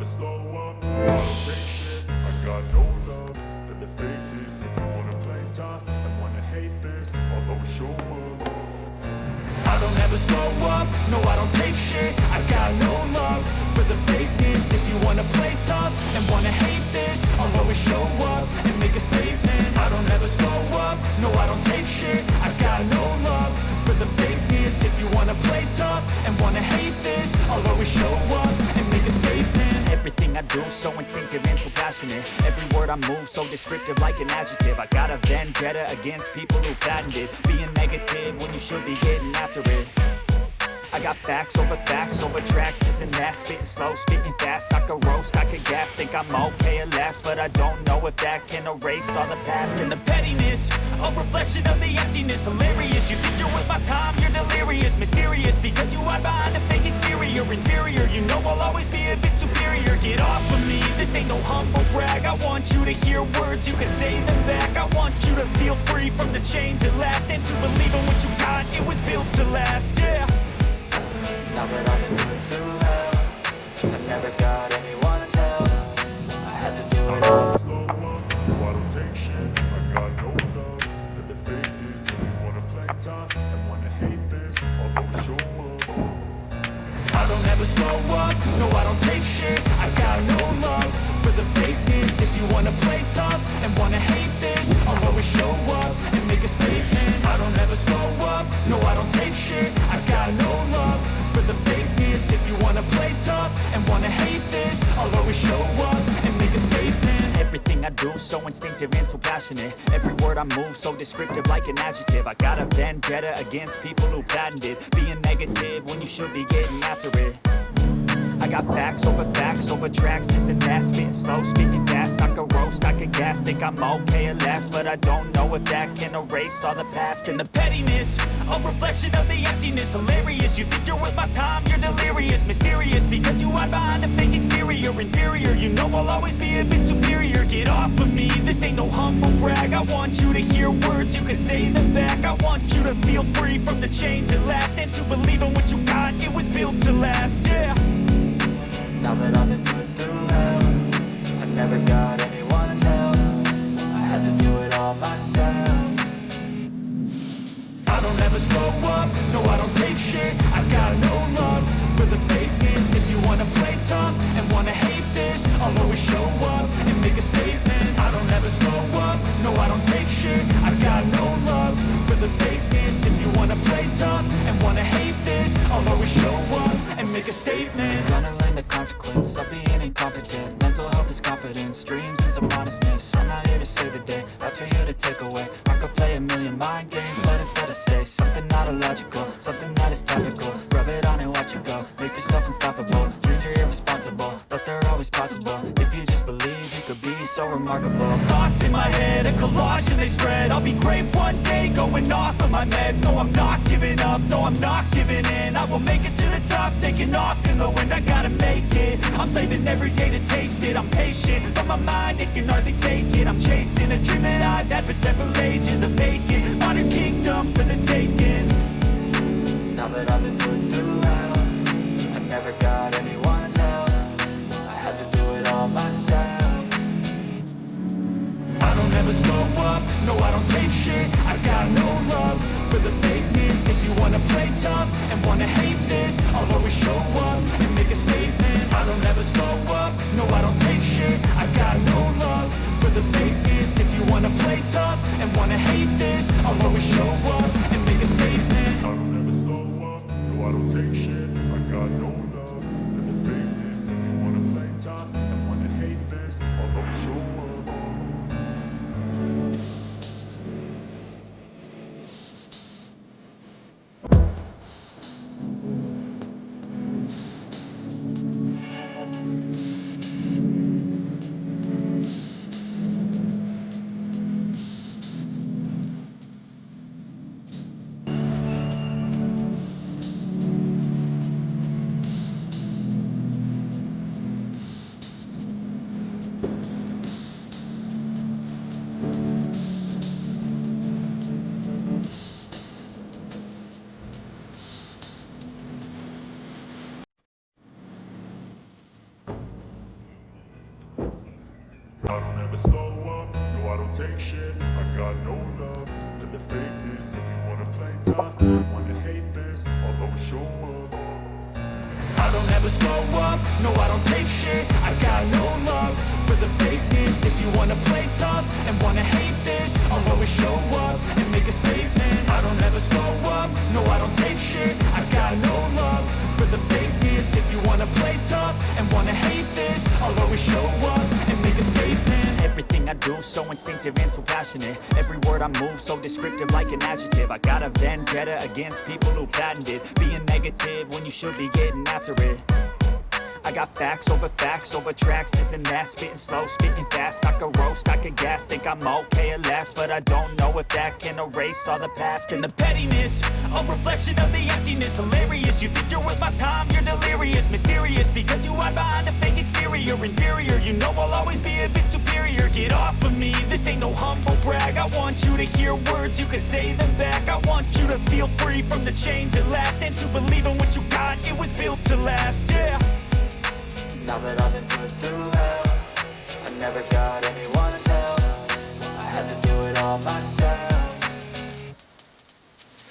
slow up, no I don't take shit. I got no love for the fakeness. If you wanna play tough and wanna hate this, I'll always show up. I don't ever slow up, no I don't take shit. I got no love for the fakeness. If you wanna play tough and wanna hate this, I'll always show up and make a statement. I don't ever slow up, no I don't take shit. I got no love for the fakeness. If you wanna play tough and wanna hate this, I'll always show up and make a statement. Everything I do so instinctive and so passionate. Every word I move so descriptive like an adjective. I got a vendetta against people who patented being negative when you should be getting after it. I got facts over tracks, this and that. Spitting slow, spitting fast, I could roast, I could gas. Think I'm okay at last, but I don't know if that can erase all the past. And the pettiness, a reflection of the emptiness. Hilarious, you think you're with my time, you're delirious. Mysterious, because you hide behind a fake exterior. Inferior, you know I'll always be a bit superior. Get off of me, this ain't no humble brag. I want you to hear words, you can say them back. I want you to feel free from the chains at last, and to believe in what you got, it was built to last, yeah. Now that I've been put through hell, I never got anyone's help. I had to do it all. Slow up, no I don't take shit. I got no love for the fakeness. If you wanna play tough and wanna hate this, I'll always show up. I don't ever slow up, no I don't take shit. I got no love for the fakeness. If you wanna play tough and wanna hate this, I'll always show up and make a statement. I don't ever slow up, no I don't take shit. I got no love for the fakeness. If you wanna play tough and wanna hate this, I'll always show up and make a statement. Everything I do so instinctive and so passionate. Every word I move so descriptive like an adjective. I got a vendetta against people who patented being negative when you should be getting after it. I got facts over tracks, this and that. Spitting slow, spitting fast, I could roast, I could gas. Think I'm okay at last, but I don't know if that can erase all the past. And the pettiness, a reflection of the emptiness. Hilarious, you think you're with my time, you're delirious. Mysterious, because you hide behind a fake exterior. Inferior, you know I'll always be a bit superior. Get off of me, this ain't no humble brag. I want you to hear words, you can say them back. I want you to feel free from the chains at last, and to believe in what you got, it was built to last, yeah. Now that I've been put through hell, I never got anyone's help. I had to do it all myself. I don't ever slow up, no I don't take shit. I got no love for the fakeness. If you wanna play tough and wanna hate this, I'll always show up and make a statement. I don't ever slow up, no I don't take shit. I got no love for the fakeness. If you wanna play tough and wanna hate this, I'll always show up and make a statement. Gonna learn the consequence of being incompetent. Mental health is confidence, dreams and some honestness. I'm not here to save the day, that's for you to take away. I could play a million mind games, but instead I say something not illogical, something that is topical. Rub it on and watch it go, make yourself unstoppable. Dreams are irresponsible, but they're always possible. If you just believe, you could be so remarkable. Thoughts in my head, a collage and they spread. I'll be great one day, going off of my meds. No, I'm not giving up, no, I'm not giving in. I will make it to the top, taking off in the wind. I gotta make it, I'm saving every day to taste it. I'm patient, but my mind, it can hardly take it. I'm chasing a dream that I've had for several ages. A vacant, modern kingdom for the taking. Now that I've been put through hell, I never got anyone's help. I had to do it all myself. I don't ever slow up, no I don't take shit. I got no love for the fakeness. If you wanna play tough and wanna hate this, I'll always show up and make a statement. I don't ever slow up, no I don't take shit. I got no love for the fakeness. If you wanna play tough and wanna hate this, I'll always show up and make a statement. I don't ever slow up, no I don't take shit. I got no love for the fakeness. If you wanna play tough and wanna hate this, I'll always show up. I don't ever slow up, no I don't take shit. I got no love for the fakeness. If you wanna play tough and wanna hate this, I'll always show up. I don't ever slow up, no I don't take shit. I got no love for the fakeness. If you wanna play tough and wanna hate this, I'll always show up and make a statement. I don't ever slow up, no I don't take shit. I got no love for the fakeness. If you wanna play tough and wanna hate this, I'll always show up and make a statement. Everything I do so instinctive and so passionate. Every word I move so descriptive like an adjective. I got a vendetta against people who patented being negative when you should be getting after it. I got facts over tracks, this and that. Spitting slow, spitting fast. I could roast, I could gas. Think I'm okay at last, but I don't know if that can erase all the past. And the pettiness, a reflection of the emptiness. Hilarious, you think you're worth my time, you're delirious. Mysterious, because you hide behind a fake exterior. Inferior, you know I'll always be a bit superior. Get off of me, this ain't no humble brag. I want you to hear words, you can say them back. I want you to feel free from the chains at last, and to believe in what you got, it was built to last, yeah. Now that I've been put through hell, I never got anyone's help. I had to do it all myself.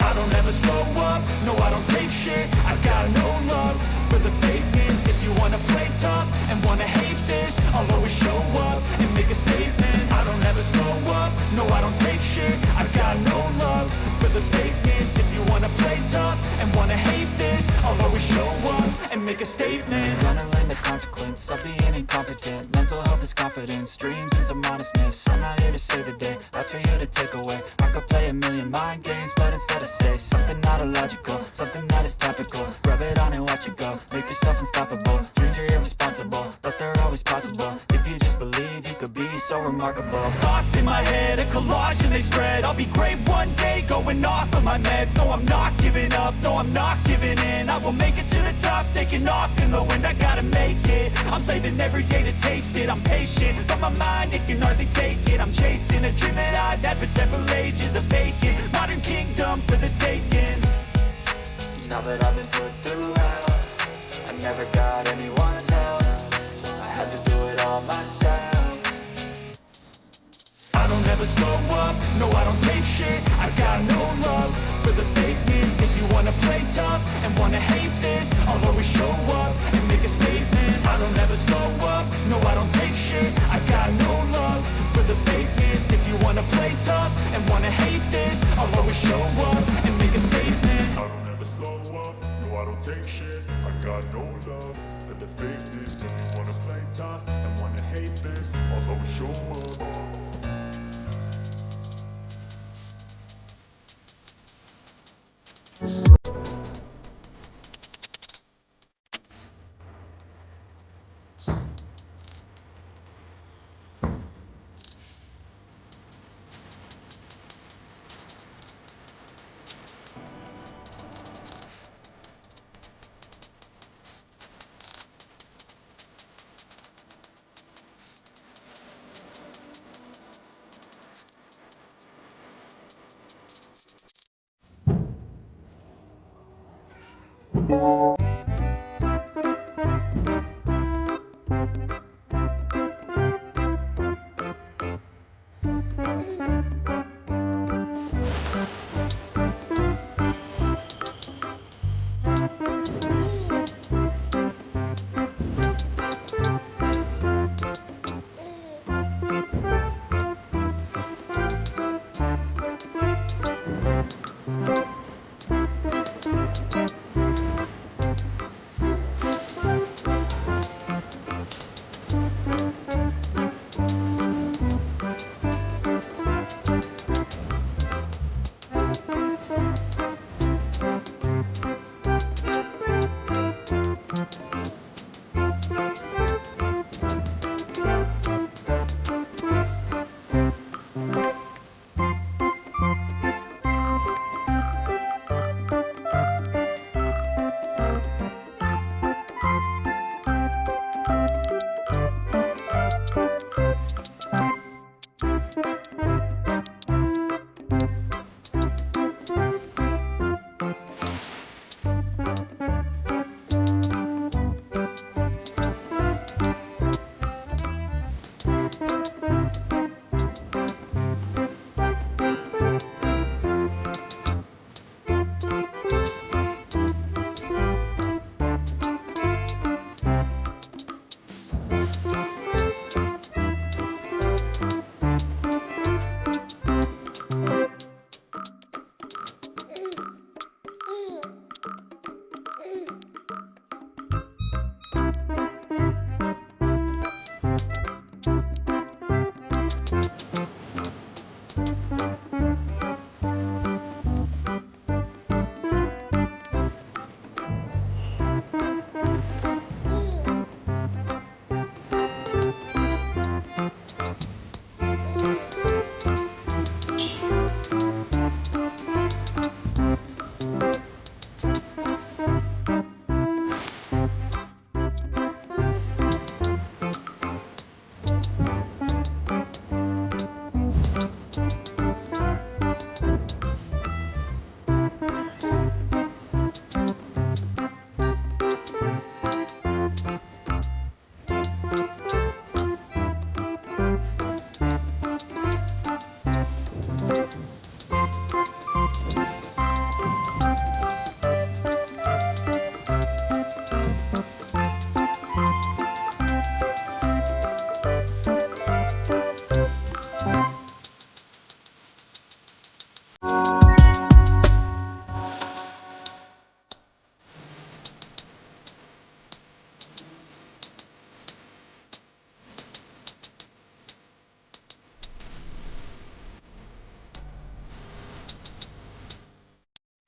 I don't ever slow up, no I don't take shit. I got no love for the fakeness. If you wanna play tough and wanna hate this, I'll always show up and make a statement. I don't ever slow up, no I don't take shit. I got no love for the fakeness. If you wanna play tough and wanna hate this, I'll always show up and make a statement. Gonna learn the consequence of being incompetent. Mental health is confidence, dreams and some honestness. I'm not here to save the day, that's for you to take away. I could play a million mind games, but instead I say something not illogical, something that is topical. Rub it on and watch it go, make yourself unstoppable. Dreams are irresponsible, but they're always possible. If you just believe, you could be so remarkable. Thoughts in my head, a collage and they spread. I'll be great one day, going off of my meds. No, I'm not giving up, no, I'm not giving in. I will make it to the top, taking off in the wind. I gotta make it, I'm saving every day to taste it. I'm patient, but my mind, it can hardly take it. I'm chasing a dream that I've had for several ages. A vacant, modern kingdom for the taking. Now that I've been put through hell, I never got anyone's help. I had to do it all myself. I don't ever slow up, no I don't take shit. I got no love for the fakeness. If you wanna play tough and wanna hate this, I'll always show up and make a statement. I don't ever slow up, no I don't take shit. I got no love for the fakeness. If you wanna play tough and wanna hate this, I'll always show up and make a statement. I don't ever slow up, no I don't take shit. I got no love for the fakeness. If you wanna play tough and wanna hate this, I'll always show up.